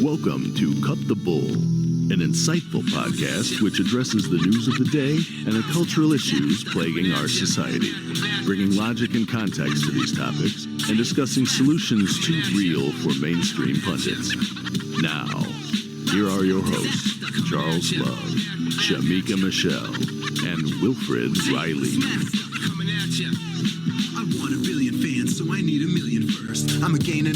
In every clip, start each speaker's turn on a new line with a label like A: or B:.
A: Welcome to Cut the Bull, an insightful podcast which addresses the news of the day and the cultural issues plaguing our society, bringing logic and context to these topics and discussing solutions too real for mainstream pundits. Now, here are your hosts, Charles Love, Shamika Michelle, and Wilfred Riley.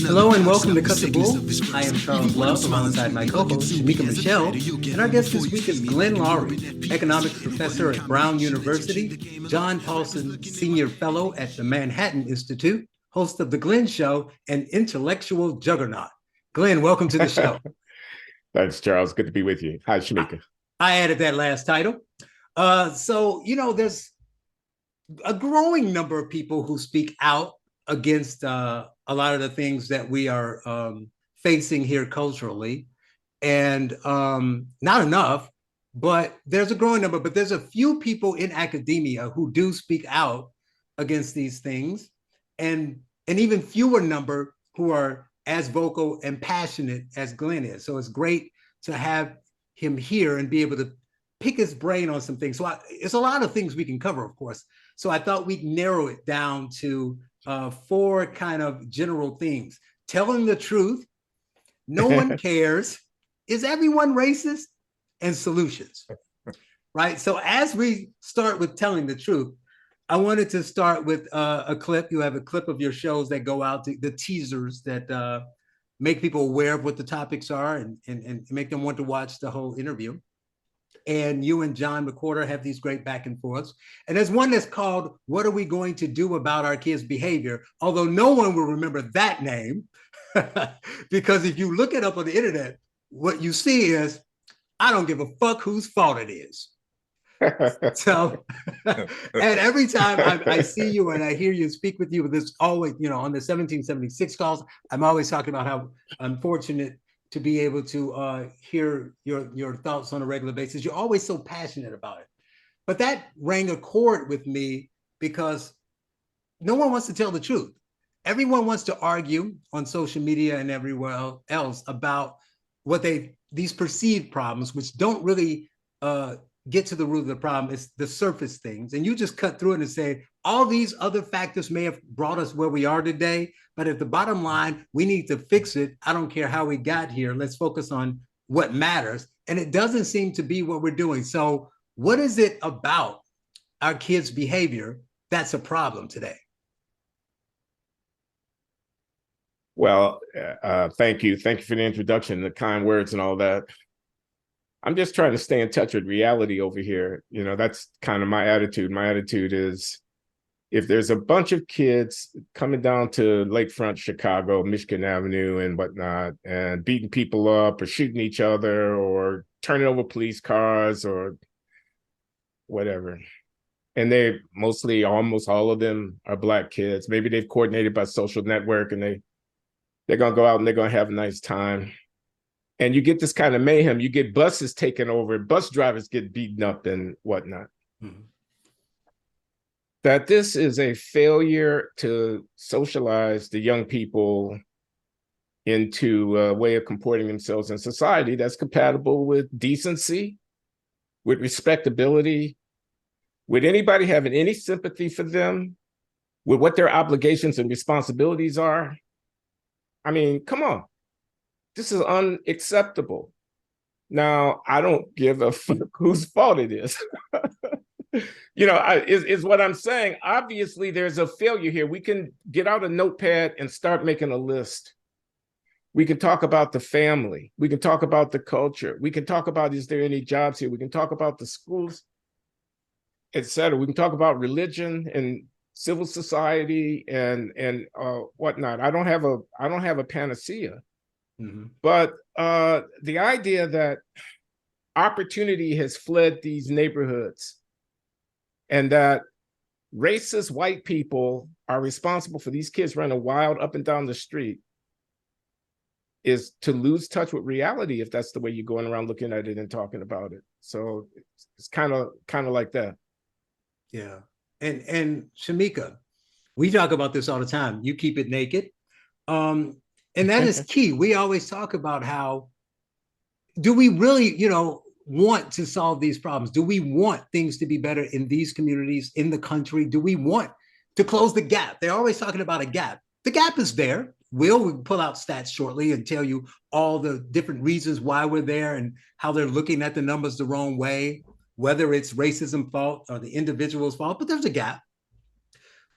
B: Hello and welcome to Cut the Bull. I am Charles Love alongside my co-host Shamika Michelle, and our guest this week is Glenn Loury, economics professor at Brown University, John Paulson Senior Fellow at the Manhattan Institute, host of The Glenn Show, and intellectual juggernaut. Glenn, welcome to the show.
C: Thanks, Charles. Good to be with you. Hi, Shamika.
B: I added that last title. There's a growing number of people who speak out against a lot of the things that we are facing here culturally, and not enough, but there's a growing number, but there's a few people in academia who do speak out against these things, and an even fewer number who are as vocal and passionate as Glenn is. So it's great to have him here and be able to pick his brain on some things. So it's a lot of things we can cover, of course. So I thought we'd narrow it down to four kind of general things. Telling the truth, no one cares, is everyone racist, and solutions, right? So as we start with telling the truth, I wanted to start with a clip. You have a clip of your shows that go out, the teasers that make people aware of what the topics are and make them want to watch the whole interview. And you and John McWhorter have these great back and forths. And there's one that's called, "What Are We Going to Do About Our Kids' Behavior?" Although no one will remember that name, because if you look it up on the internet, what you see is, I don't give a fuck whose fault it is. So, and every time I see you and I hear you speak with you, this always, on the 1776 calls, I'm always talking about how unfortunate to be able to hear your thoughts on a regular basis. You're always so passionate about it. But that rang a chord with me because no one wants to tell the truth. Everyone wants to argue on social media and everywhere else about these perceived problems, which don't really get to the root of the problem. It's the surface things. And you just cut through it and say, all these other factors may have brought us where we are today, but at the bottom line, we need to fix it. I don't care how we got here. Let's focus on what matters. And it doesn't seem to be what we're doing. So what is it about our kids' behavior that's a problem today?
C: Well, thank you. Thank you for the introduction, the kind words and all that. I'm just trying to stay in touch with reality over here. That's kind of my attitude. My attitude is, if there's a bunch of kids coming down to Lakefront Chicago, Michigan Avenue and whatnot, and beating people up or shooting each other or turning over police cars or whatever, and they mostly, almost all of them are Black kids. Maybe they've coordinated by social network and they're going to go out and they're going to have a nice time. And you get this kind of mayhem. You get buses taken over, bus drivers get beaten up and whatnot. Mm-hmm. That this is a failure to socialize the young people into a way of comporting themselves in society that's compatible with decency, with respectability, with anybody having any sympathy for them, with what their obligations and responsibilities are. I mean, come on. This is unacceptable. Now, I don't give a fuck whose fault it is. Is what I'm saying. Obviously, there's a failure here. We can get out a notepad and start making a list. We can talk about the family. We can talk about the culture. We can talk about, is there any jobs here? We can talk about the schools, et cetera. We can talk about religion and civil society and whatnot. I don't have a panacea. Mm-hmm. But the idea that opportunity has fled these neighborhoods and that racist white people are responsible for these kids running wild up and down the street is to lose touch with reality, if that's the way you're going around looking at it and talking about it. So it's kind of like that.
B: Yeah. And Shamika, we talk about this all the time. You keep it naked. And that is key. We always talk about how do we really, want to solve these problems? Do we want things to be better in these communities, in the country? Do we want to close the gap? They're always talking about a gap. The gap is there. We'll pull out stats shortly and tell you all the different reasons why we're there and how they're looking at the numbers the wrong way, whether it's racism fault or the individual's fault, but there's a gap.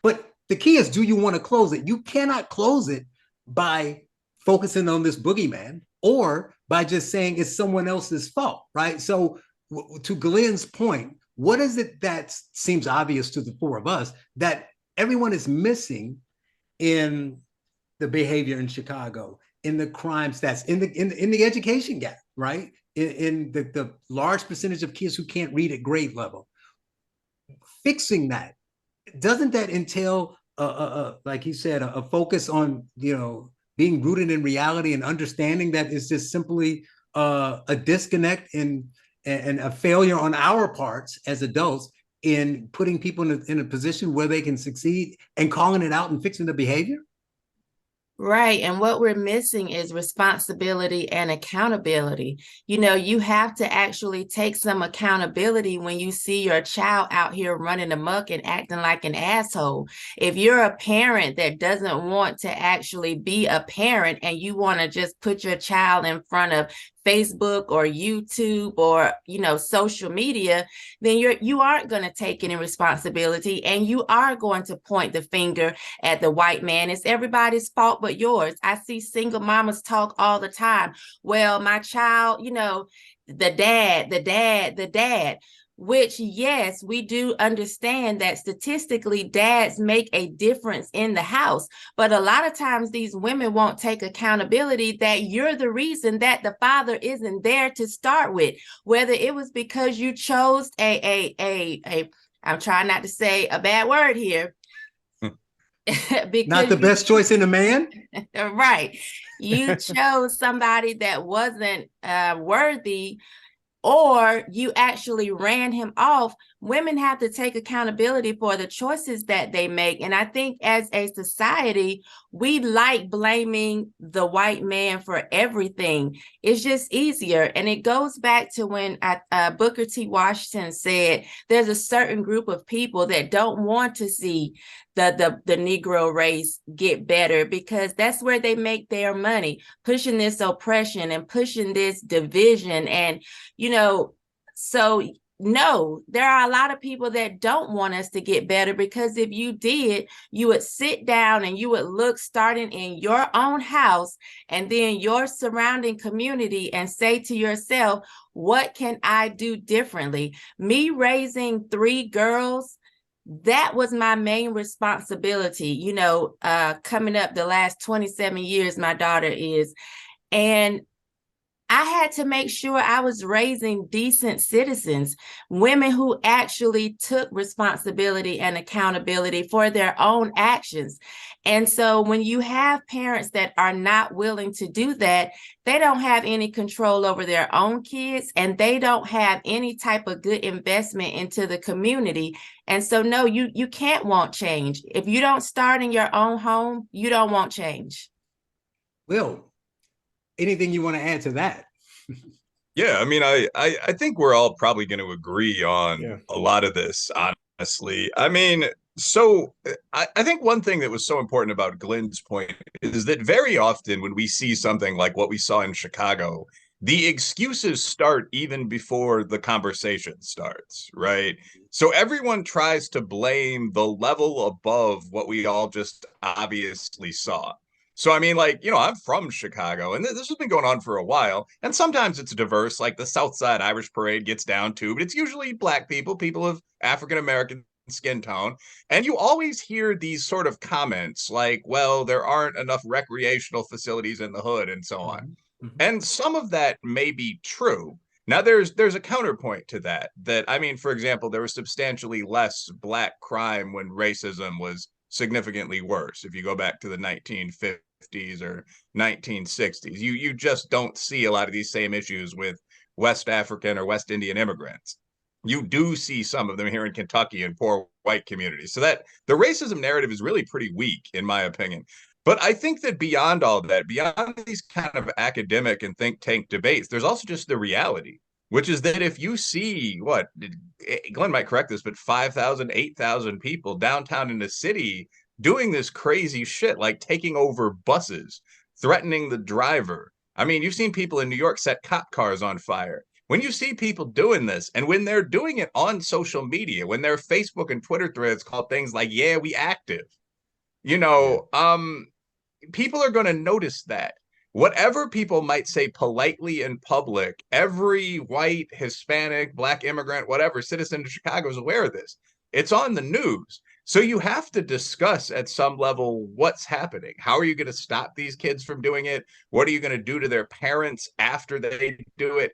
B: But the key is, do you want to close it? You cannot close it by focusing on this boogeyman or by just saying it's someone else's fault, right? So to Glenn's point, what is it that seems obvious to the four of us that everyone is missing in the behavior in Chicago, in the crime stats, in the education gap, right? In the large percentage of kids who can't read at grade level? Fixing that, doesn't that entail like you said, a focus on being rooted in reality and understanding that it's just simply a disconnect and a failure on our parts as adults in putting people in a position where they can succeed and calling it out and fixing the behavior?
D: Right. And what we're missing is responsibility and accountability. You have to actually take some accountability when you see your child out here running amok and acting like an asshole. If you're a parent that doesn't want to actually be a parent and you want to just put your child in front of Facebook or YouTube or social media, then you aren't going to take any responsibility, and you are going to point the finger at the white man. It's everybody's fault but yours. I see single mamas talk all the time. Well, my child, the dad. Which, yes, we do understand that statistically dads make a difference in the house. But a lot of times these women won't take accountability that you're the reason that the father isn't there to start with, whether it was because you chose I'm trying not to say a bad word here.
B: Because not the best choice in a man.
D: Right. You chose somebody that wasn't worthy, or you actually ran him off. Women have to take accountability for the choices that they make. And I think as a society, we like blaming the white man for everything. It's just easier. And it goes back to when Booker T. Washington said, there's a certain group of people that don't want to see the Negro race get better, because that's where they make their money, pushing this oppression and pushing this division. And, so no, there are a lot of people that don't want us to get better, because if you did, you would sit down and you would look starting in your own house and then your surrounding community and say to yourself, what can I do differently? Me raising 3 girls, that was my main responsibility, coming up the last 27 years, my daughter is. And I had to make sure I was raising decent citizens, women who actually took responsibility and accountability for their own actions. And so when you have parents that are not willing to do that, they don't have any control over their own kids, and they don't have any type of good investment into the community. And so, no, you can't want change. If you don't start in your own home, you don't want change.
B: Will, anything you want to add to that?
E: Yeah, I mean, I think we're all probably going to agree on a lot of this, honestly. I mean, so I think one thing that was so important about Glenn's point is that very often when we see something like what we saw in Chicago, the excuses start even before the conversation starts, right? So everyone tries to blame the level above what we all just obviously saw. So, I mean, like, I'm from Chicago, and this has been going on for a while. And sometimes it's diverse, like the South Side Irish Parade gets down too, but it's usually Black people, people of African American skin tone. And you always hear these sort of comments like, well, there aren't enough recreational facilities in the hood and so on. Mm-hmm. And some of that may be true. Now, there's a counterpoint to that, I mean, for example, there was substantially less Black crime when racism was significantly worse. If you go back to the 1950s or 1960s, you just don't see a lot of these same issues with West African or West Indian immigrants. You do see some of them here in Kentucky and poor white communities. So that the racism narrative is really pretty weak, in my opinion. But I think that beyond all that, beyond these kind of academic and think tank debates, there's also just the reality, which is that if you see what Glenn might correct this, but 5,000, 8,000 people downtown in the city doing this crazy shit, like taking over buses, threatening the driver. I mean, you've seen people in New York set cop cars on fire. When you see people doing this, and when they're doing it on social media, when their Facebook and Twitter threads call things like, yeah, we active, people are going to notice that. Whatever people might say politely in public, every white, Hispanic, Black immigrant, whatever citizen of Chicago is aware of this. It's on the news. So you have to discuss at some level what's happening. How are you going to stop these kids from doing it? What are you going to do to their parents after they do it?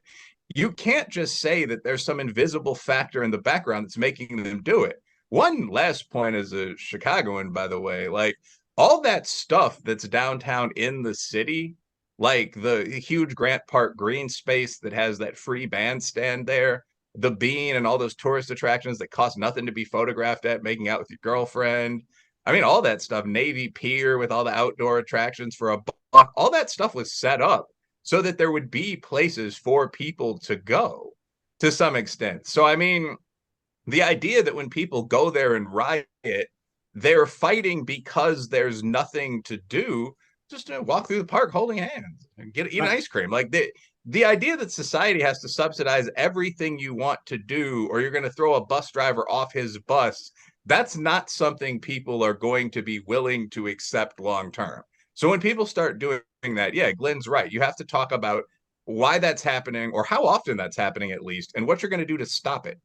E: You can't just say that there's some invisible factor in the background that's making them do it. One last point as a Chicagoan, by the way, like all that stuff that's downtown in the city, like the huge Grant Park green space that has that free bandstand there, the Bean and all those tourist attractions that cost nothing to be photographed at, making out with your girlfriend. I mean, all that stuff, Navy Pier with all the outdoor attractions for a buck, all that stuff was set up so that there would be places for people to go to some extent. So, I mean, the idea that when people go there and riot, they're fighting because there's nothing to do, just walk through the park holding hands and eat an ice cream. Like the idea that society has to subsidize everything you want to do, or you're going to throw a bus driver off his bus, that's not something people are going to be willing to accept long term. So when people start doing that, yeah, Glenn's right. You have to talk about why that's happening, or how often that's happening at least, and what you're going to do to stop it.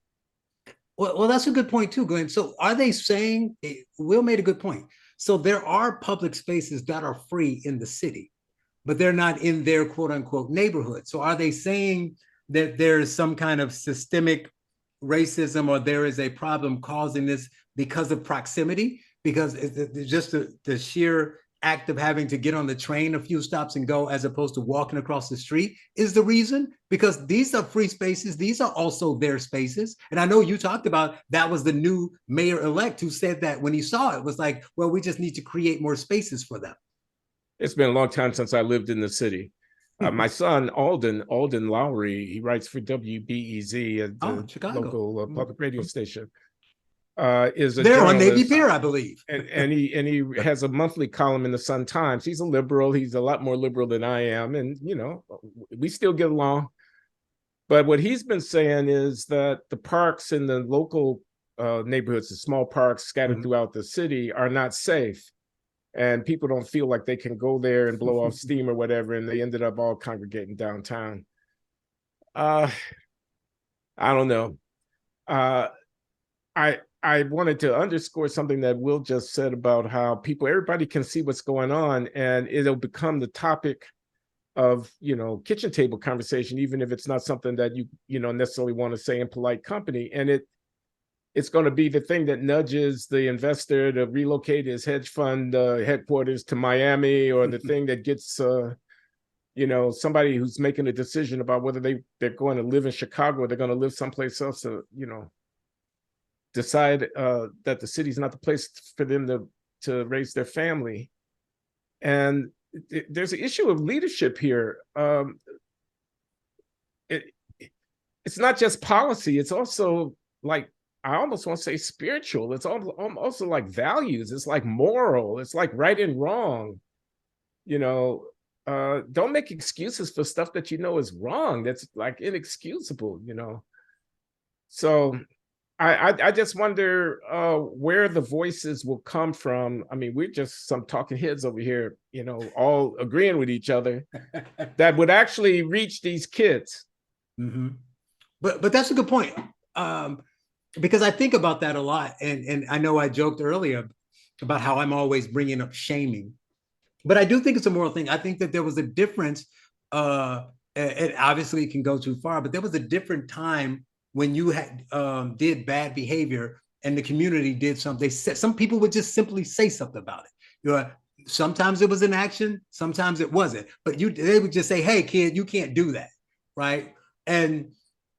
B: Well, that's a good point too, Glenn. So are they saying, Will made a good point. So there are public spaces that are free in the city, but they're not in their quote unquote neighborhood. So are they saying that there is some kind of systemic racism, or there is a problem causing this because of proximity? Because it's just the sheer act of having to get on the train a few stops and go, as opposed to walking across the street, is the reason? Because these are free spaces. These are also their spaces. And I know you talked about that was the new mayor-elect who said that when he saw it, was like, well, we just need to create more spaces for them.
C: It's been a long time since I lived in the city. My son, Alden Loury, he writes for WBEZ, the
B: Chicago
C: local public radio station. Is a
B: they're on
C: journalist,
B: Navy Pier, I believe,
C: and he has a monthly column in the Sun Times. He's a liberal. He's a lot more liberal than I am, and we still get along. But what he's been saying is that the parks in the local neighborhoods, the small parks scattered throughout the city, are not safe, and people don't feel like they can go there and blow off steam or whatever, and they ended up all congregating downtown. I don't know. I wanted to underscore something that Will just said about how everybody can see what's going on, and it'll become the topic of, kitchen table conversation, even if it's not something that you necessarily want to say in polite company. And it's going to be the thing that nudges the investor to relocate his hedge fund headquarters to Miami, or the thing that gets, somebody who's making a decision about whether they're going to live in Chicago or they're going to live someplace else to, decide that the city's not the place for them to raise their family. And there's an issue of leadership here. It's not just policy, it's also, like, I almost want to say spiritual. It's also like values. It's like moral. It's like right and wrong. Don't make excuses for stuff that is wrong. That's like inexcusable, So I just wonder where the voices will come from. I mean, we're just some talking heads over here, all agreeing with each other that would actually reach these kids.
B: Mm-hmm. But that's a good point, because I think about that a lot, and I know I joked earlier about how I'm always bringing up shaming, but I do think it's a moral thing. I think that there was a difference. It obviously can go too far, but there was a different time when you had did bad behavior and the community did something. Some people would just simply say something about it. Sometimes it was an action, sometimes it wasn't. But they would just say, "Hey, kid, you can't do that," right? And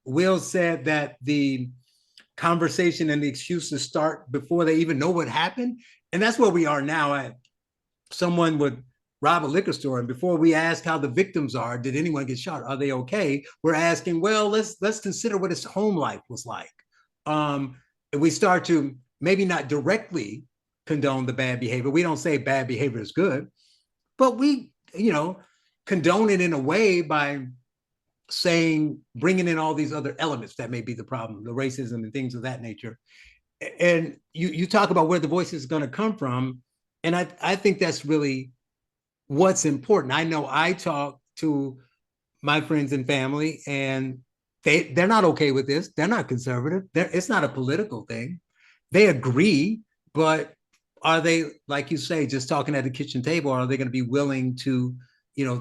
B: Will said that the conversation and the excuses start before they even know what happened, and that's where we are now. someone would rob a liquor store, and before we ask how the victims are, did anyone get shot? Are they okay? We're asking, well, let's consider what his home life was like. And we start to maybe not directly condone the bad behavior. We don't say bad behavior is good, but we, condone it in a way by saying, bringing in all these other elements that may be the problem, the racism and things of that nature. And you talk about where the voice is going to come from. And I think that's really what's important. I know I talk to my friends and family, and they're not okay with this. They're not conservative. It's not a political thing. They agree, but are they, like you say, just talking at the kitchen table, or are they going to be willing to,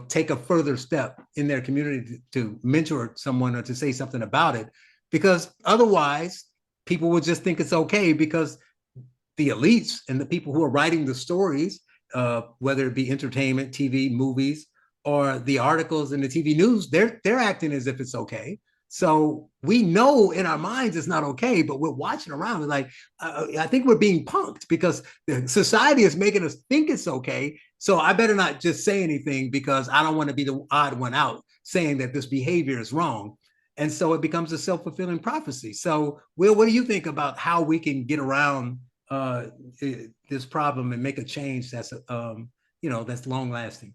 B: take a further step in their community to mentor someone or to say something about it? Because otherwise, people will just think it's okay because the elites and the people who are writing the stories, whether it be entertainment, TV, movies, or the articles in the TV news, they're acting as if it's okay. So we know in our minds it's not okay, but we're watching around. We're like, I think we're being punked because the society is making us think it's okay. So I better not just say anything because I don't want to be the odd one out saying that this behavior is wrong. And so it becomes a self-fulfilling prophecy. So, Will, what do you think about how we can get around this problem and make a change that's that's long lasting?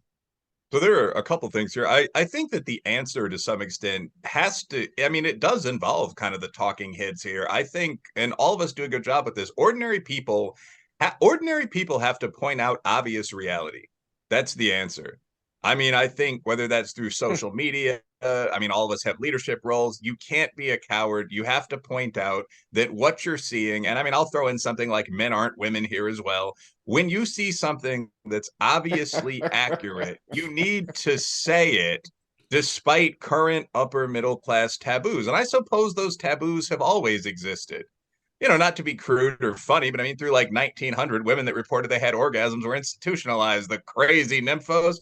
E: So there are a couple things here. I think that the answer to some extent has to, I mean, it does involve kind of the talking heads here. I think, and all of us do a good job with this, ordinary people have to point out obvious reality. That's the answer. I mean, I think whether that's through social media, I mean, all of us have leadership roles. You can't be a coward. You have to point out that what you're seeing, and I mean, I'll throw in something like men aren't women here as well. When you see something that's obviously accurate, you need to say it despite current upper middle class taboos. And I suppose those taboos have always existed. Not to be crude or funny, but I mean, through like 1900, women that reported they had orgasms were institutionalized, the crazy nymphos.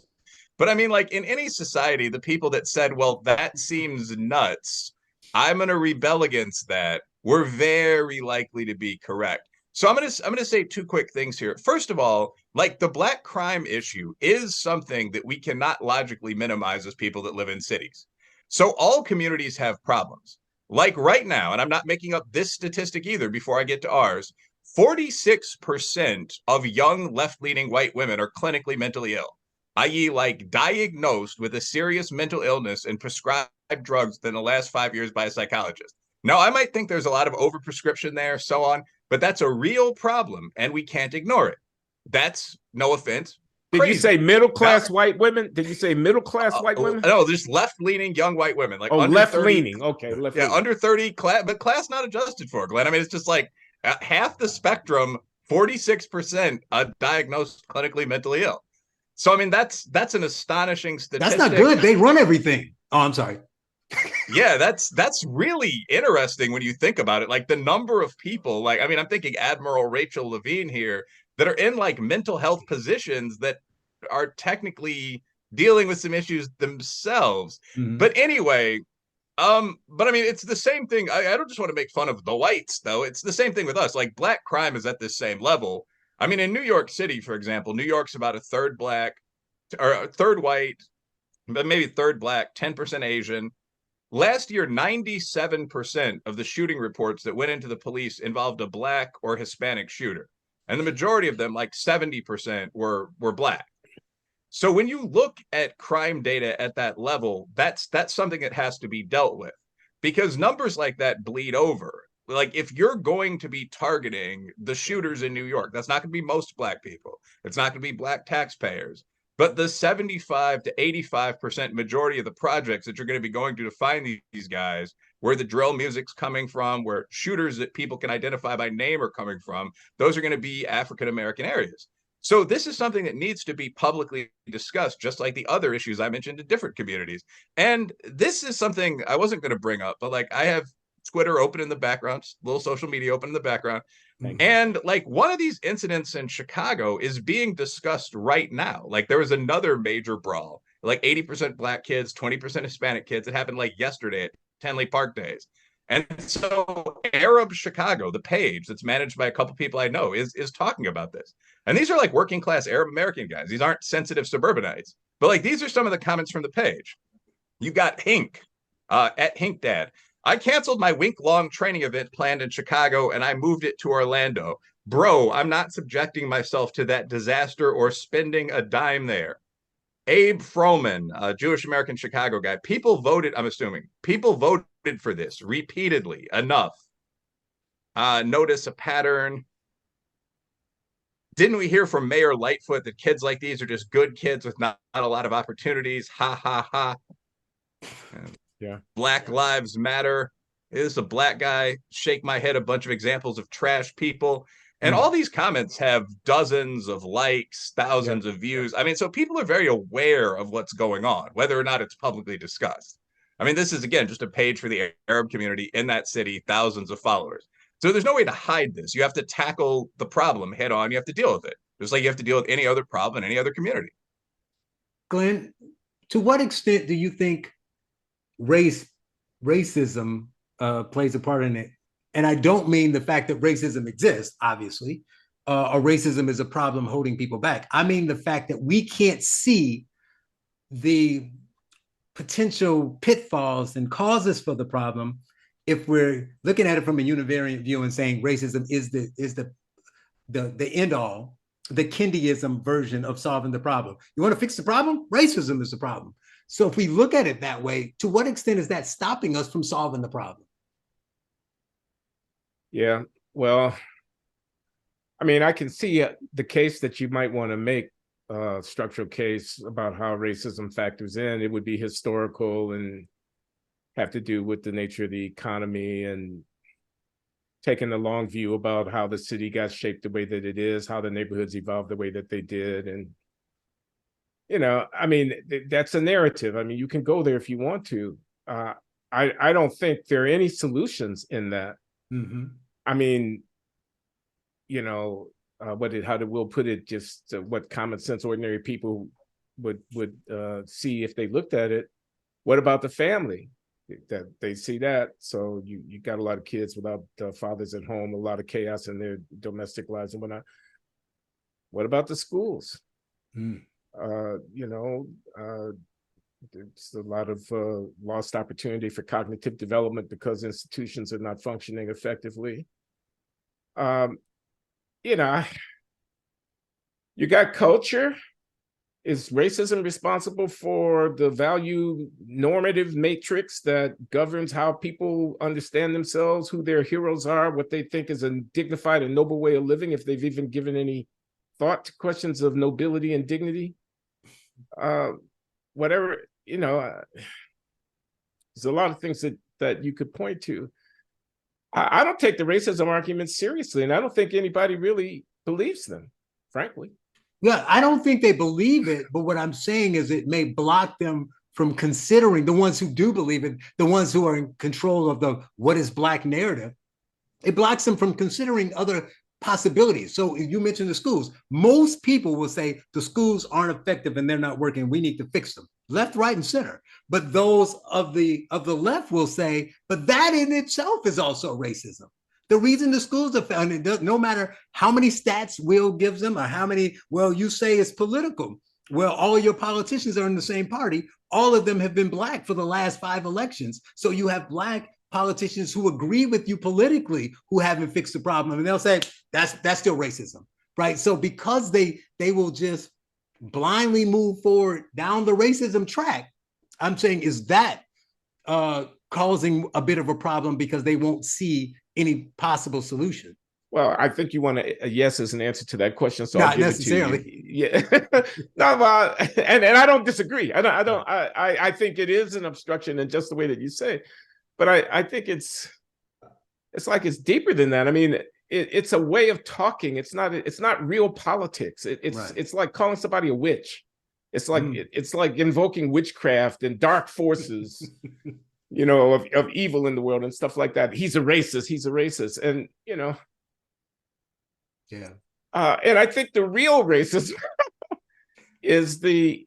E: But I mean, like in any society, the people that said, well, that seems nuts, I'm going to rebel against that, were very likely to be correct. So I'm gonna say two quick things here. First of all, like the black crime issue is something that we cannot logically minimize as people that live in cities. So all communities have problems. Like right now, and I'm not making up this statistic either before I get to ours, 46% of young left-leaning white women are clinically mentally ill, i.e., like diagnosed with a serious mental illness and prescribed drugs in the last 5 years by a psychologist. Now, I might think there's a lot of overprescription there, so on, but that's a real problem, and we can't ignore it. That's, no offense,
C: Did
E: crazy.
C: you say middle class white women? Did you say middle class white women?
E: No, just left-leaning young white women, like under
C: left-leaning.
E: 30,
C: okay, left-leaning.
E: under 30 class, but class not adjusted for, Glenn. I mean, it's just like half the spectrum, 46% diagnosed clinically mentally ill. So I mean, that's an astonishing statistic.
B: That's not good. They run everything. Oh, I'm sorry.
E: Yeah, that's really interesting when you think about it. Like the number of people, like, I mean, I'm thinking Admiral Rachel Levine here, that are in like mental health positions that are technically dealing with some issues themselves. Mm-hmm. But anyway, but I mean, it's the same thing. I don't just want to make fun of the whites, though. It's the same thing with us. Like black crime is at this same level. I mean, in New York City, for example, New York's about a third black or a third white, but maybe third black, 10% Asian. Last year, 97% of the shooting reports that went into the police involved a black or Hispanic shooter. And the majority of them, like 70%, were black. So when you look at crime data at that level, that's something that has to be dealt with, because numbers like that bleed over. Like if you're going to be targeting the shooters in New York, that's not going to be most black people. It's not going to be black taxpayers. But the 75 to 85% majority of the projects that you're going to be going to find these guys, where the drill music's coming from, where shooters that people can identify by name are coming from, those are going to be African-American areas. So this is something that needs to be publicly discussed, just like the other issues I mentioned in different communities. And this is something I wasn't going to bring up, but like I have Twitter open in the background, little social media open in the background. And like one of these incidents in Chicago is being discussed right now. Like there was another major brawl, like 80% black kids, 20% Hispanic kids. It happened like yesterday at Tenley Park Days. And so Arab Chicago, the page that's managed by a couple people I know, is talking about this. And these are like working class Arab American guys. These aren't sensitive suburbanites. But like these are some of the comments from the page. You got Hink at Hink Dad. I canceled my week long training event planned in Chicago and I moved it to Orlando. Bro, I'm not subjecting myself to that disaster or spending a dime there. Abe Froman, a Jewish American Chicago guy. People voted, I'm assuming, people voted for this repeatedly enough. Notice a pattern. Didn't we hear from Mayor Lightfoot that kids like these are just good kids with not a lot of opportunities? Ha, ha, ha.
C: Yeah.
E: Black Lives Matter. Is a black guy. Shake my head. A bunch of examples of trash people. And all these comments have dozens of likes, thousands of views. I mean, so people are very aware of what's going on, whether or not it's publicly discussed. I mean, this is, again, just a page for the Arab community in that city, thousands of followers. So there's no way to hide this. You have to tackle the problem head on. You have to deal with it, just like you have to deal with any other problem in any other community.
B: Glenn, to what extent do you think racism plays a part in it? And I don't mean the fact that racism exists, obviously, or racism is a problem holding people back. I mean the fact that we can't see the potential pitfalls and causes for the problem if we're looking at it from a univariate view and saying racism is the end all, the Kendiism version of solving the problem. You want to fix the problem? Racism is the problem. So if we look at it that way, to what extent is that stopping us from solving the problem?
C: Yeah, well, I mean, I can see the case that you might want to make, structural case about how racism factors in. It would be historical and have to do with the nature of the economy and taking a long view about how the city got shaped the way that it is, how the neighborhoods evolved the way that they did. And, you know, I mean, that's a narrative. I mean, you can go there if you want to. I don't think there are any solutions in that.
B: Mm-hmm.
C: I mean, you know, how did Will put it? Just what common sense, ordinary people would see if they looked at it. What about the family? That they see that. So you got a lot of kids without fathers at home, a lot of chaos in their domestic lives and whatnot. What about the schools?
B: Mm.
C: You know, there's a lot of lost opportunity for cognitive development because institutions are not functioning effectively. You know, you got culture. Is racism responsible for the value normative matrix that governs how people understand themselves, who their heroes are, what they think is a dignified and noble way of living, if they've even given any thought to questions of nobility and dignity? Whatever, you know, there's a lot of things that you could point to. I don't take the racism arguments seriously, and I don't think anybody really believes them, frankly.
B: Yeah, I don't think they believe it, but what I'm saying is it may block them from considering, the ones who do believe it, the ones who are in control of the what is Black narrative. It blocks them from considering other possibilities. So you mentioned the schools. Most people will say the schools aren't effective and they're not working. We need to fix them, left, right, and center. But those of the left will say, but that in itself is also racism. The reason the schools are found, no matter how many stats Will gives them or how many, well, you say it's political. Well, all your politicians are in the same party. All of them have been Black for the last 5 elections. So you have Black politicians who agree with you politically who haven't fixed the problem. And they'll say, that's still racism, right? So because they will just blindly move forward down the racism track, I'm saying, is that causing a bit of a problem because they won't see any possible solution?
C: Well, I think you want a yes as an answer to that question, so
B: not
C: I'll give
B: necessarily.
C: It to you. Yeah, no, well, and I don't disagree. I think it is an obstruction in just the way that you say, but I think it's like it's deeper than that. I mean, it's a way of talking. It's not real politics. It's like calling somebody a witch. It's like it's like invoking witchcraft and dark forces. You know, of evil in the world and stuff like that. He's a racist. And, you know.
B: Yeah.
C: And I think the real racism is the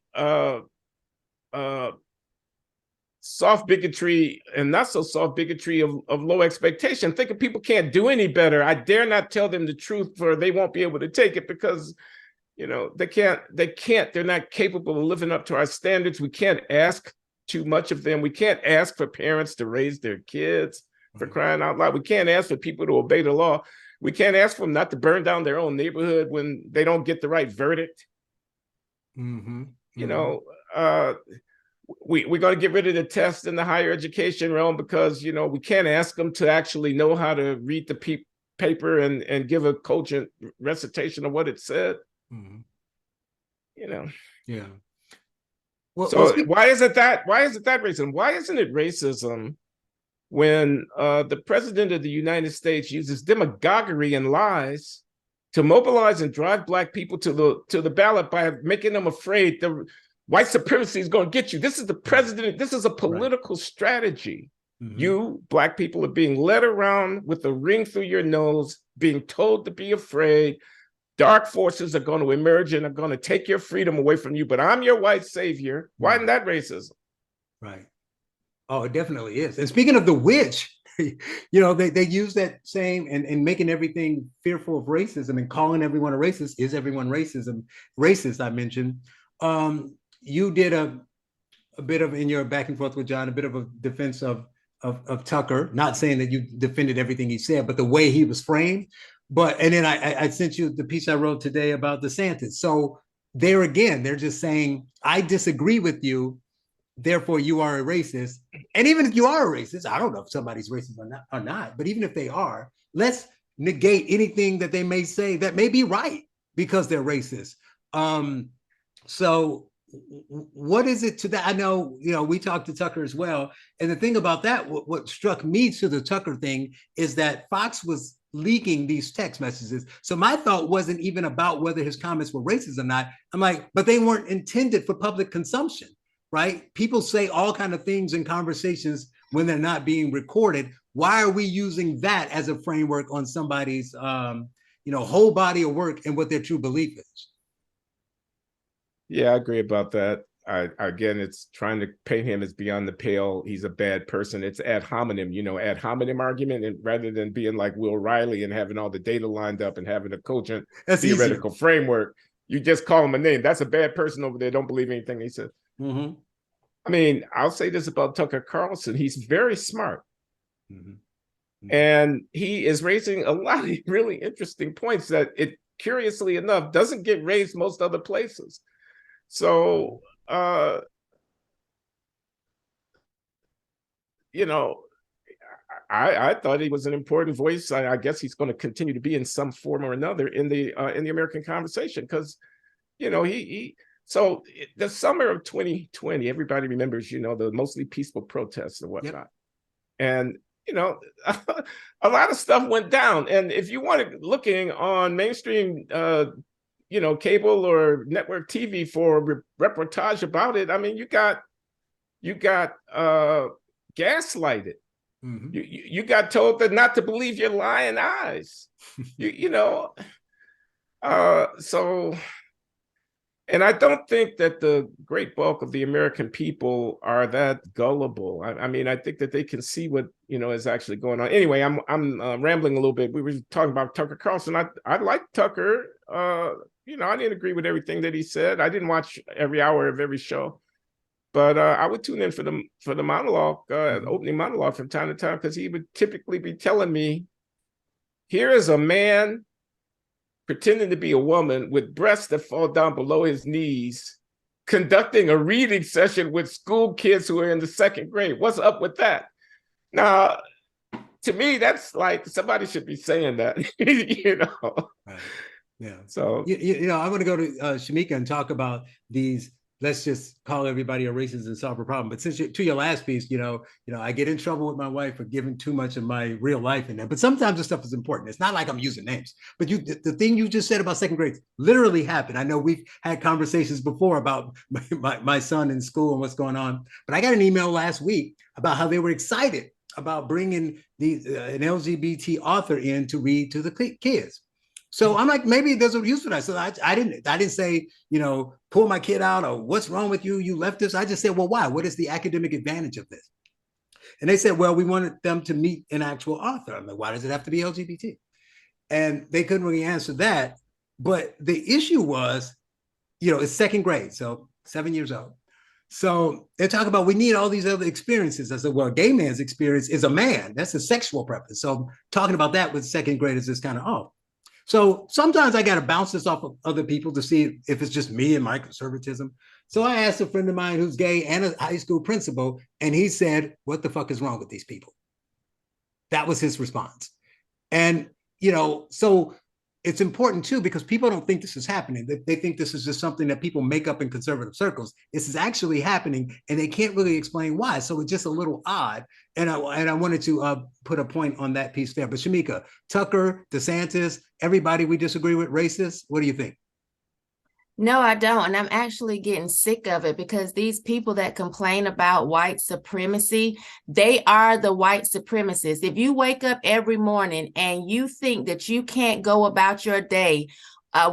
C: soft bigotry and not so soft bigotry of low expectation, thinking people can't do any better. I dare not tell them the truth, for they won't be able to take it because, they're not capable of living up to our standards. We can't ask too much of them. We can't ask for parents to raise their kids, for crying out loud. We can't ask for people to obey the law. We can't ask for them not to burn down their own neighborhood when they don't get the right verdict.
B: Mm-hmm.
C: We're going to get rid of the test in the higher education realm because, we can't ask them to actually know how to read the paper and give a cogent recitation of what it said.
B: Mm-hmm.
C: Yeah.
B: Well,
C: so why is it that racism? Why isn't it racism when the president of the United States uses demagoguery and lies to mobilize and drive Black people to the ballot by making them afraid the white supremacy is going to get you? This is the president. This is a political strategy. Mm-hmm. You Black people are being led around with a ring through your nose, being told to be afraid. Dark forces are going to emerge and are going to take your freedom away from you, but I'm your white savior. Why isn't that racism?
B: Right. Oh, it definitely is. And speaking of the witch, they use that same and making everything fearful of racism and calling everyone a racist. Is everyone racist? I mentioned. You did a bit of, in your back and forth with John, a bit of a defense of Tucker, not saying that you defended everything he said, but the way he was framed. And then I sent you the piece I wrote today about DeSantis. So there again, they're just saying, I disagree with you, therefore you are a racist. And even if you are a racist, I don't know if somebody's racist or not, but even if they are, let's negate anything that they may say that may be right because they're racist. So what is it to that? I know, we talked to Tucker as well. And the thing about that, what struck me to the Tucker thing is that Fox was leaking these text messages. So my thought wasn't even about whether his comments were racist or not. I'm like, but they weren't intended for public consumption, right? People say all kinds of things in conversations when they're not being recorded. Why are we using that as a framework on somebody's, whole body of work and what their true belief is?
C: Yeah, I agree about that. Again, it's trying to paint him as beyond the pale. He's a bad person. It's ad hominem, ad hominem argument, and rather than being like Will Riley and having all the data lined up and having a cogent theoretical framework, you just call him a name. That's a bad person over there. Don't believe anything he says.
B: Mm-hmm.
C: I mean, I'll say this about Tucker Carlson. He's very smart. Mm-hmm. Mm-hmm. And he is raising a lot of really interesting points that it, curiously enough, doesn't get raised most other places. So, I thought he was an important voice. I guess he's going to continue to be in some form or another in the American conversation because, so the summer of 2020, everybody remembers, the mostly peaceful protests and whatnot. Yep. And, a lot of stuff went down. And if you wanted looking on mainstream cable or network TV for reportage about it, I mean, you got gaslighted. Mm-hmm. You got told that not to believe your lying eyes. So, and I don't think that the great bulk of the American people are that gullible. I mean, I think that they can see what is actually going on. Anyway, I'm rambling a little bit. We were talking about Tucker Carlson. I like Tucker. I didn't agree with everything that he said. I didn't watch every hour of every show, but I would tune in for the monologue, opening monologue from time to time, because he would typically be telling me, here is a man pretending to be a woman with breasts that fall down below his knees, conducting a reading session with school kids who are in the second grade. What's up with that? Now, to me, that's like somebody should be saying that,
B: Right. Yeah. So, I want to go to Shamika and talk about these. Let's just call everybody a racist and solve a problem. But since to your last piece, I get in trouble with my wife for giving too much of my real life in there. But sometimes this stuff is important. It's not like I'm using names. But the thing you just said about second grade literally happened. I know we've had conversations before about my son in school and what's going on. But I got an email last week about how they were excited about bringing an LGBT author in to read to the kids. So I'm like, maybe there's a use for that. So I didn't say, pull my kid out or what's wrong with you? You left this. I just said, well, why? What is the academic advantage of this? And they said, well, we wanted them to meet an actual author. I'm like, why does it have to be LGBT? And they couldn't really answer that. But the issue was, it's second grade, so 7 years old. So they're talking about we need all these other experiences. I said, well, a gay man's experience is a man. That's a sexual preference. So talking about that with second graders is kind of off. So sometimes I got to bounce this off of other people to see if it's just me and my conservatism. So I asked a friend of mine who's gay and a high school principal, and he said, what the fuck is wrong with these people? That was his response. And, so it's important too, because people don't think this is happening. They think this is just something that people make up in conservative circles. This is actually happening, and they can't really explain why. So it's just a little odd. And I wanted to put a point on that piece there. But Shamika, Tucker, DeSantis, everybody we disagree with, racist. What do you think?
D: No, I don't. And I'm actually getting sick of it because these people that complain about white supremacy, they are the white supremacists. If you wake up every morning and you think that you can't go about your day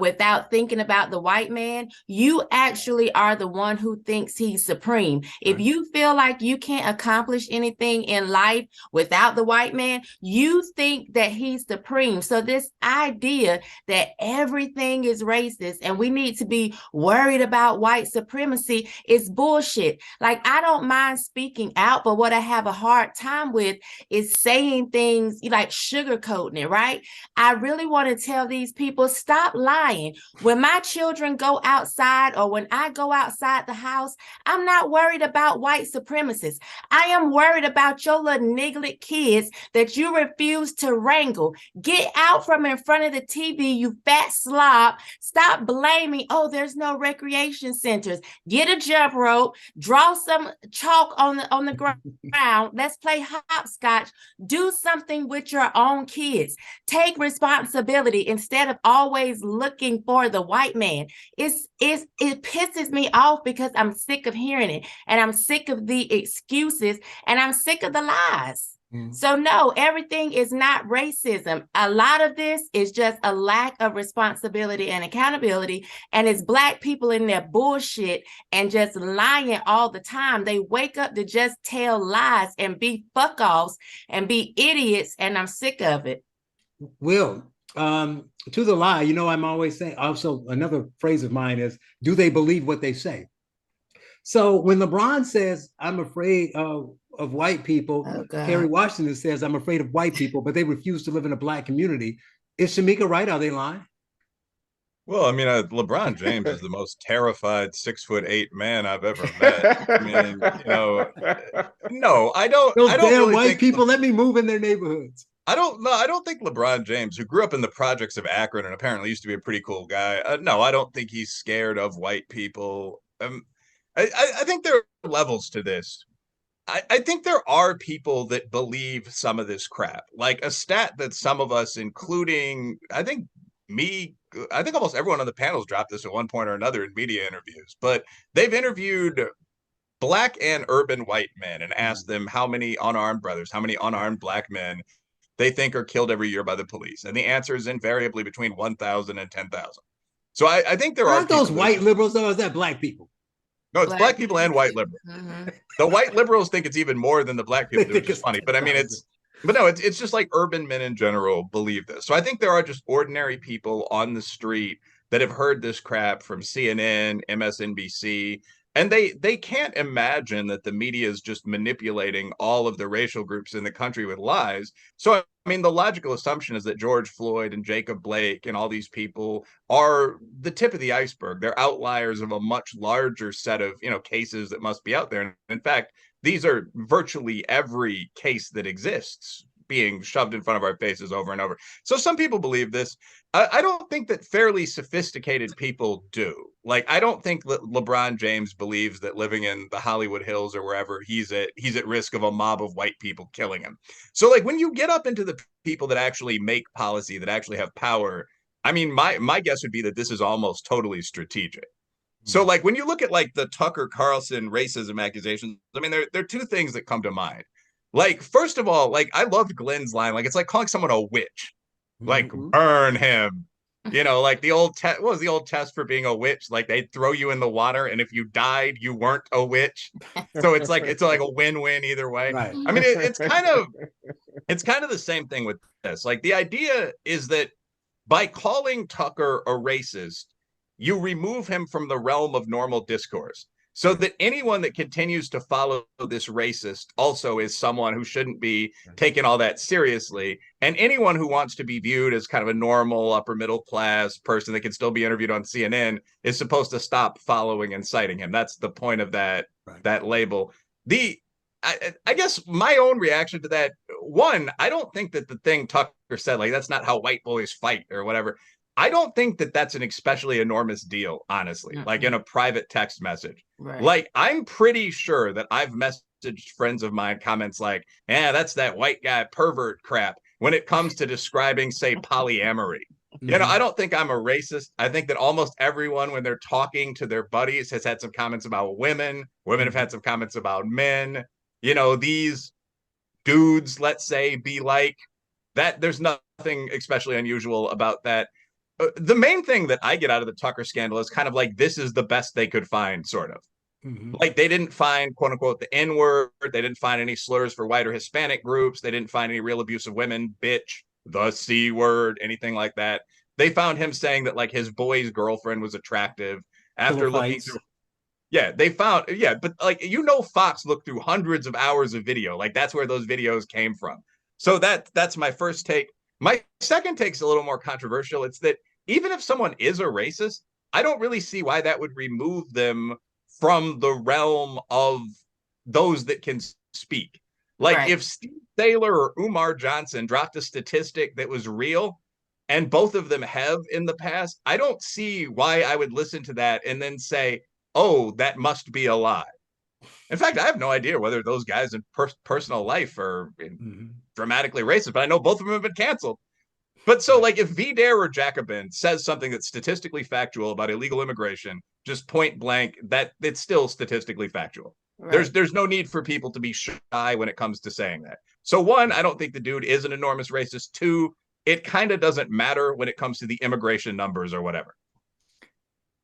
D: without thinking about the white man, you actually are the one who thinks he's supreme. If you feel like you can't accomplish anything in life without the white man, you think that he's supreme. So this idea that everything is racist and we need to be worried about white supremacy is bullshit. Like, I don't mind speaking out, but what I have a hard time with is saying things like sugarcoating it, right? I really want to tell these people, stop lying. When my children go outside or when I go outside the house, I'm not worried about white supremacists. I am worried about your little nigglet kids that you refuse to wrangle. Get out from in front of the TV, you fat slob. Stop blaming, oh, there's no recreation centers. Get a jump rope, draw some chalk on the ground. Let's play hopscotch. Do something with your own kids. Take responsibility instead of always looking for the white man. It pisses me off because I'm sick of hearing it, and I'm sick of the excuses, and I'm sick of the lies. So no, everything is not racism. A lot of this is just a lack of responsibility and accountability, and it's Black people in their bullshit and just lying all the time. They wake up to just tell lies and be fuck-offs and be idiots, and I'm sick of it.
B: Will, to the lie, I'm always saying, also another phrase of mine is, do they believe what they say? So when LeBron says, I'm afraid of white people, Kerry Washington says, I'm afraid of white people, but they refuse to live in a Black community. Is Shamika right? Are they lying?
E: Well, I mean, LeBron James is the most terrified 6'8" man I've ever met. I mean, no, I don't.
B: Those
E: I don't
B: damn
E: really
B: white
E: think
B: people, let me move in their neighborhoods.
E: I don't think LeBron James, who grew up in the projects of Akron and apparently used to be a pretty cool guy. No, I don't think he's scared of white people. I think there are levels to this. I think there are people that believe some of this crap. Like a stat that some of us, including, I think almost everyone on the panel's dropped this at one point or another in media interviews, but they've interviewed Black and urban white men and asked them how many unarmed brothers, how many unarmed Black men they think are killed every year by the police. And the answer is invariably between 1,000 and 10,000. So I think there are
B: those white liberals, or is that Black people?
E: No, it's Black people and white liberals. Mm-hmm. The white liberals think it's even more than the Black people, which is funny. But I mean, it's just like urban men in general believe this. So I think there are just ordinary people on the street that have heard this crap from CNN, MSNBC, and they can't imagine that the media is just manipulating all of the racial groups in the country with lies. So, I mean, the logical assumption is that George Floyd and Jacob Blake and all these people are the tip of the iceberg. They're outliers of a much larger set of, cases that must be out there. And in fact, these are virtually every case that exists being shoved in front of our faces over and over. So some people believe this. I don't think that fairly sophisticated people do. Like, I don't think that LeBron James believes that living in the Hollywood Hills or wherever he's at risk of a mob of white people killing him. So like when you get up into the people that actually make policy, that actually have power, I mean, my guess would be that this is almost totally strategic. So like when you look at like the Tucker Carlson racism accusations, I mean, there are two things that come to mind. Like, first of all, like I loved Glenn's line, like it's like calling someone a witch, like burn him. You know, like the old test. What was the old test for being a witch? Like they'd throw you in the water, and if you died, you weren't a witch. So it's like a win-win either way.
B: Right.
E: I mean, it's kind of the same thing with this. Like the idea is that by calling Tucker a racist, you remove him from the realm of normal discourse. So that anyone that continues to follow this racist also is someone who shouldn't be taken all that seriously. And anyone who wants to be viewed as kind of a normal upper middle class person that can still be interviewed on CNN is supposed to stop following and citing him. That's the point of that label. I guess my own reaction to that, one, I don't think that the thing Tucker said, like, that's not how white boys fight or whatever. I don't think that that's an especially enormous deal, honestly, like in a private text message.
D: Right.
E: Like, I'm pretty sure that I've messaged friends of mine comments like, yeah, that's that white guy pervert crap when it comes to describing, say, polyamory. You know, I don't think I'm a racist. I think that almost everyone, when they're talking to their buddies, has had some comments about women. Women have had some comments about men. You know, these dudes, let's say, be like that. There's nothing especially unusual about that. The main thing that I get out of the Tucker scandal is kind of like, this is the best they could find, sort of. Like they didn't find, quote unquote, the N-word. They didn't find any slurs for white or Hispanic groups. They didn't find any real abuse of women, bitch, the C word, anything like that. They found him saying that like his boy's girlfriend was attractive after looking through. Yeah, they found, yeah, but like, you know, Fox looked through hundreds of hours of video. Like that's where those videos came from. So that's my first take. My second take's a little more controversial. It's that even if someone is a racist, I don't really see why that would remove them from the realm of those that can speak. Like if Steve Thaler or Umar Johnson dropped a statistic that was real, and both of them have in the past, I don't see why I would listen to that and then say, oh, that must be a lie. In fact, I have no idea whether those guys in personal life are dramatically racist, but I know both of them have been canceled. But so, like, if Vidar or Jacobin says something that's statistically factual about illegal immigration, just point blank, that it's still statistically factual. Right. There's no need for people to be shy when it comes to saying that. So one, I don't think the dude is an enormous racist. Two, it kind of doesn't matter when it comes to the immigration numbers or whatever.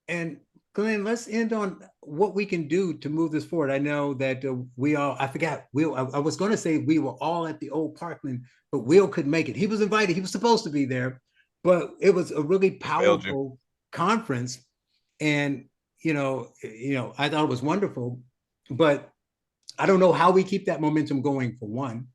B: And Glenn, let's end on what we can do to move this forward. I know that we all, I forgot, Will, I was going to say we were all at the old Parkland, but Will couldn't make it. He was invited. He was supposed to be there, but it was a really powerful conference. And, you know, I thought it was wonderful, but I don't know how we keep that momentum going, for one.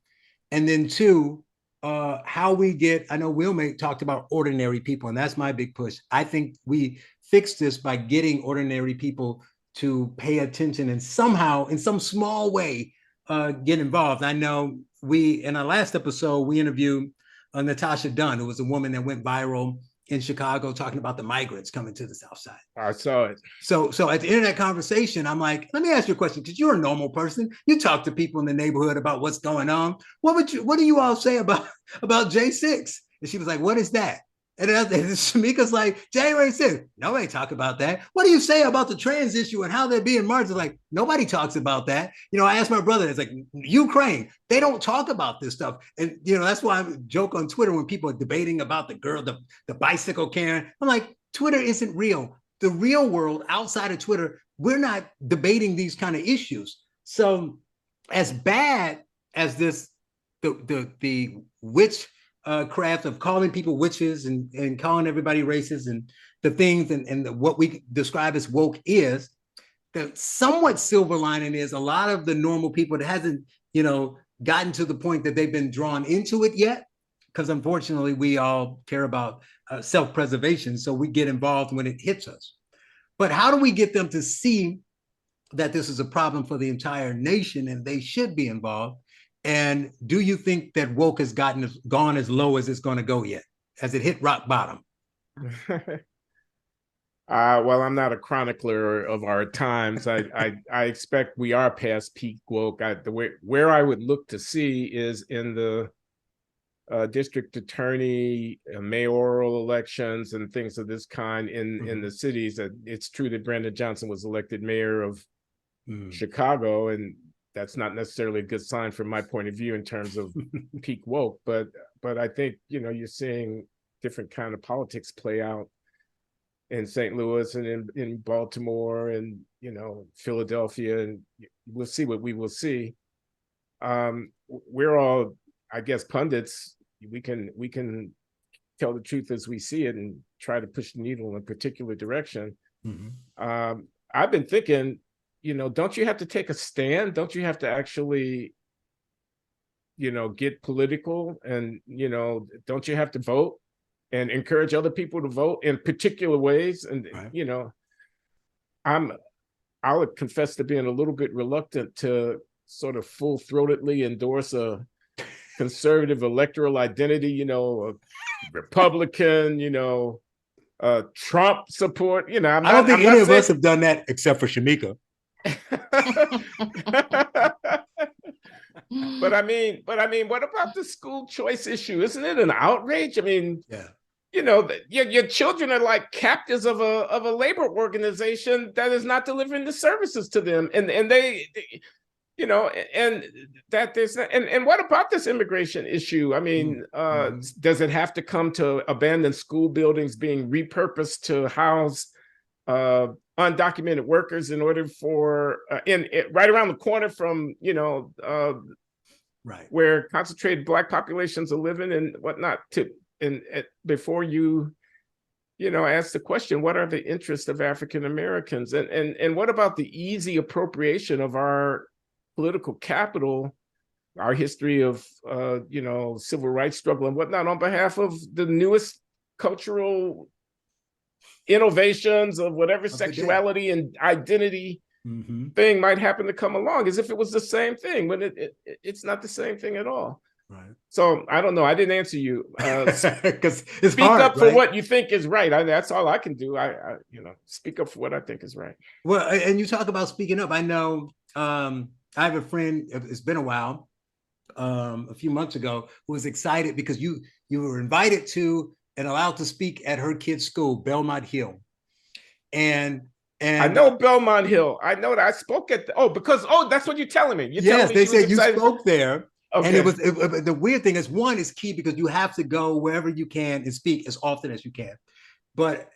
B: And then two, how we get, I know Will talked about ordinary people, and that's my big push. I think we fix this by getting ordinary people to pay attention and somehow, in some small way, get involved. I know in our last episode, we interviewed Natasha Dunn, who was a woman that went viral in Chicago talking about the migrants coming to the South Side.
C: I saw it. So
B: at the end of that conversation, I'm like, let me ask you a question, because you're a normal person. You talk to people in the neighborhood about what's going on. What do you all say about J6? And she was like, what is that? And then Shamika's like, January 6th, nobody talk about that. What do you say about the trans issue and how they're being marched? Like, nobody talks about that. You know, I asked my brother, it's like, Ukraine, they don't talk about this stuff. And, you know, that's why I joke on Twitter when people are debating about the girl, the bicycle Karen. I'm like, Twitter isn't real. The real world outside of Twitter, we're not debating these kind of issues. So as bad as this, the witch craft of calling people witches and calling everybody racist and the things and what we describe as woke is, the somewhat silver lining is a lot of the normal people that hasn't, you know, gotten to the point that they've been drawn into it yet, because unfortunately we all care about self-preservation, so we get involved when it hits us. But how do we get them to see that this is a problem for the entire nation and they should be involved? And do you think that woke has gone as low as it's going to go yet? Has it hit rock bottom?
C: Well, I'm not a chronicler of our times. I expect we are past peak woke. Where I would look to see is in the district attorney, mayoral elections, and things of this kind in the cities. It's true that Brandon Johnson was elected mayor of Chicago, and that's not necessarily a good sign from my point of view in terms of peak woke, but I think, you know, you're seeing different kind of politics play out in St. Louis and in Baltimore and, Philadelphia, and we'll see what we will see. We're all, I guess, pundits. We can tell the truth as we see it and try to push the needle in a particular direction. Mm-hmm. I've been thinking, don't you have to take a stand? Don't you have to actually, get political, and, don't you have to vote and encourage other people to vote in particular ways? And, right. I'll confess to being a little bit reluctant to sort of full-throatedly endorse a conservative electoral identity, a Republican, Trump support. I
B: don't think any of us have done that except for Shamika.
C: But I mean, what about the school choice issue? Isn't it an outrage? I mean, yeah. Your children are like captives of a labor organization that is not delivering the services to them, and they and that there's and what about this immigration issue? I mean, does it have to come to abandoned school buildings being repurposed to house undocumented workers in order for right around the corner from right where concentrated Black populations are living and whatnot? Before you ask the question, what are the interests of African Americans, and what about the easy appropriation of our political capital, our history of civil rights struggle and whatnot on behalf of the newest cultural innovations of whatever sexuality and identity thing might happen to come along, as if it was the same thing when it's not the same thing at all. Right. So I don't know. I didn't answer you because speak hard, up for what you think is right. That's all I can do. I speak up for what I think is right.
B: Well, and you talk about speaking up. I know I have a friend. It's been a while. A few months ago, who was excited because you were invited to and allowed to speak at her kid's school, Belmont Hill, and I
C: know Belmont Hill. I know that I spoke at that's what you're telling me.
B: They said you spoke there. Okay. And the weird thing is, one is key because you have to go wherever you can and speak as often as you can. But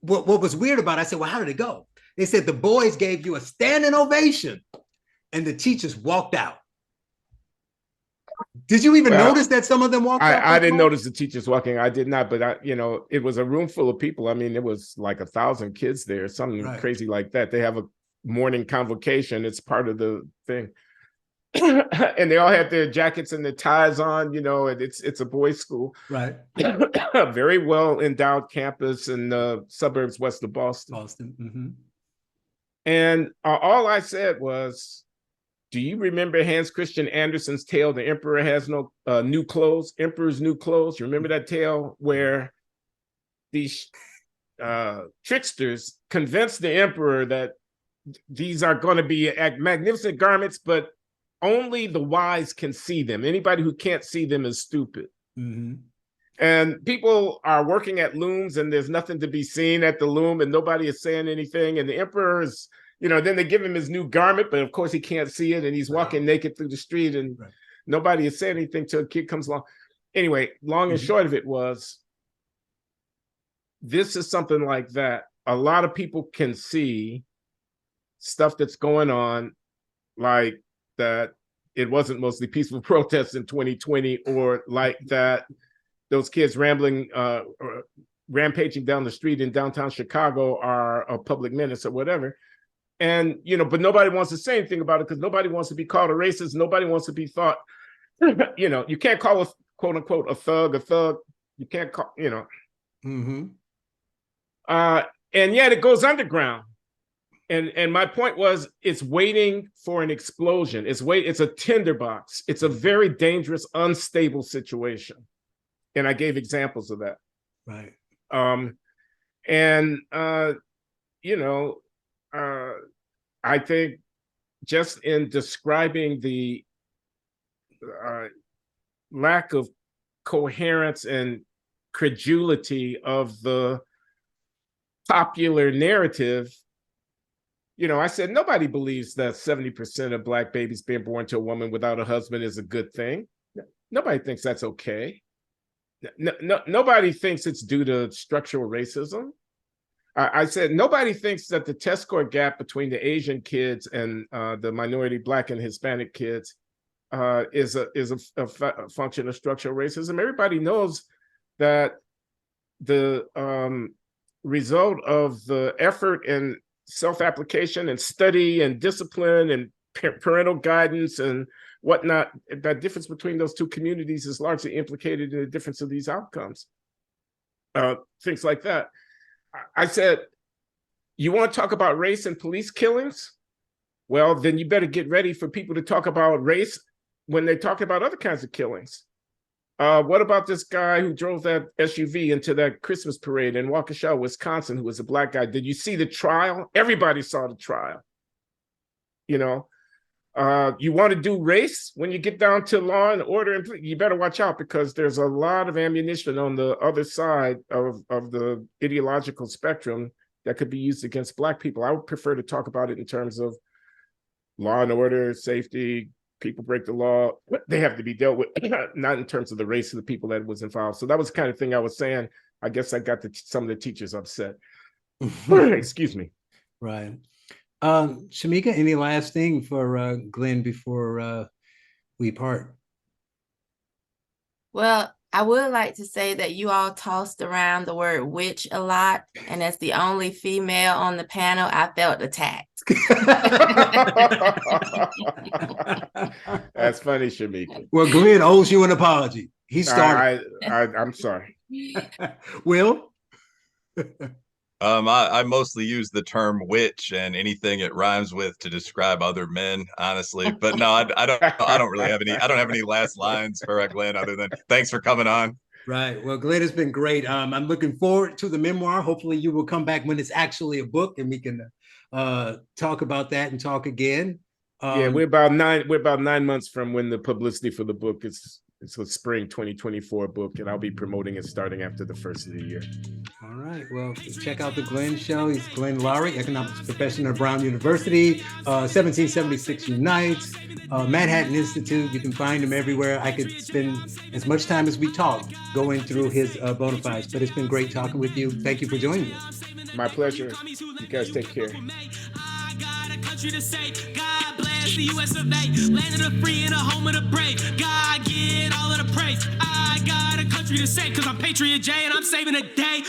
B: what was weird about it, I said, well, how did it go? They said the boys gave you a standing ovation and the teachers walked out. Did you even notice that some of them walked out?
C: I didn't notice the teachers walking. I did not, but it was a room full of people. I mean, it was like 1,000 kids there, something crazy like that. They have a morning convocation. It's part of the thing. And they all had their jackets and their ties on, and it's a boys' school.
B: Right.
C: Very well endowed campus in the suburbs west of Boston.
B: Mm-hmm.
C: And all I said was, do you remember Hans Christian Andersen's tale, The Emperor Has No New Clothes, Emperor's New Clothes? You remember that tale where these tricksters convinced the emperor that these are going to be magnificent garments, but only the wise can see them. Anybody who can't see them is stupid. Mm-hmm. And people are working at looms and there's nothing to be seen at the loom and nobody is saying anything. And the emperor is, then they give him his new garment, but of course he can't see it. And he's walking naked through the street and nobody is saying anything till a kid comes along. Anyway, long and short of it was, this is something like that. A lot of people can see stuff that's going on, like that it wasn't mostly peaceful protests in 2020, or like that those kids rampaging down the street in downtown Chicago are a public menace or whatever. And, but nobody wants to say anything about it because nobody wants to be called a racist. Nobody wants to be thought, you can't call a quote unquote a thug. You can't call, Mm-hmm. And yet it goes underground. And my point was, it's waiting for an explosion. It's a tinderbox. It's a very dangerous, unstable situation. And I gave examples of that.
B: Right.
C: I think just in describing the lack of coherence and credulity of the popular narrative, I said, nobody believes that 70% of Black babies being born to a woman without a husband is a good thing. Nobody thinks that's okay. Nobody thinks it's due to structural racism. I said nobody thinks that the test score gap between the Asian kids and the minority Black and Hispanic kids is a function of structural racism. Everybody knows that the result of the effort and self-application and study and discipline and parental guidance and whatnot, that difference between those two communities is largely implicated in the difference of these outcomes. Things like that. I said, you want to talk about race and police killings? Well, then you better get ready for people to talk about race when they talk about other kinds of killings. What about this guy who drove that SUV into that Christmas parade in Waukesha, Wisconsin, who was a Black guy? Did you see the trial? Everybody saw the trial. You know, you want to do race when you get down to law and order, and you better watch out, because there's a lot of ammunition on the other side of the ideological spectrum that could be used against Black people. I would prefer to talk about it in terms of law and order, safety. People break the law, they have to be dealt with, not in terms of the race of the people that was involved. So that was the kind of thing I was saying. I guess I got some of the teachers upset. Excuse me.
B: Right. Shamika, any last thing for Glenn before we part?
D: Well, I would like to say that you all tossed around the word witch a lot, and as the only female on the panel, I felt attacked.
C: That's funny, Shamika.
B: Well, Glenn owes you an apology. He started.
C: I'm sorry.
B: Will?
E: I mostly use the term witch and anything it rhymes with to describe other men, honestly. But no, I don't really have any. I don't have any last lines for Glenn other than thanks for coming on.
B: Right. Well, Glenn, it's been great. I'm looking forward to the memoir. Hopefully, you will come back when it's actually a book, and we can talk about that and talk again.
C: Yeah, we're about 9 months from when the publicity for the book is. It's a spring 2024 book, and I'll be promoting it starting after the first of the year.
B: All right. Well, check out the Glenn Show. He's Glenn Loury, economics professor at Brown University, 1776 Unites, Manhattan Institute. You can find him everywhere. I could spend as much time as we talk going through his bona fides, but it's been great talking with you. Thank you for joining us.
C: My pleasure. You guys take care.
F: To say, God bless the US of A, land of the free and a home of the brave. God get all of the praise. I got a country to save, cause I'm Patriot J and I'm saving a day.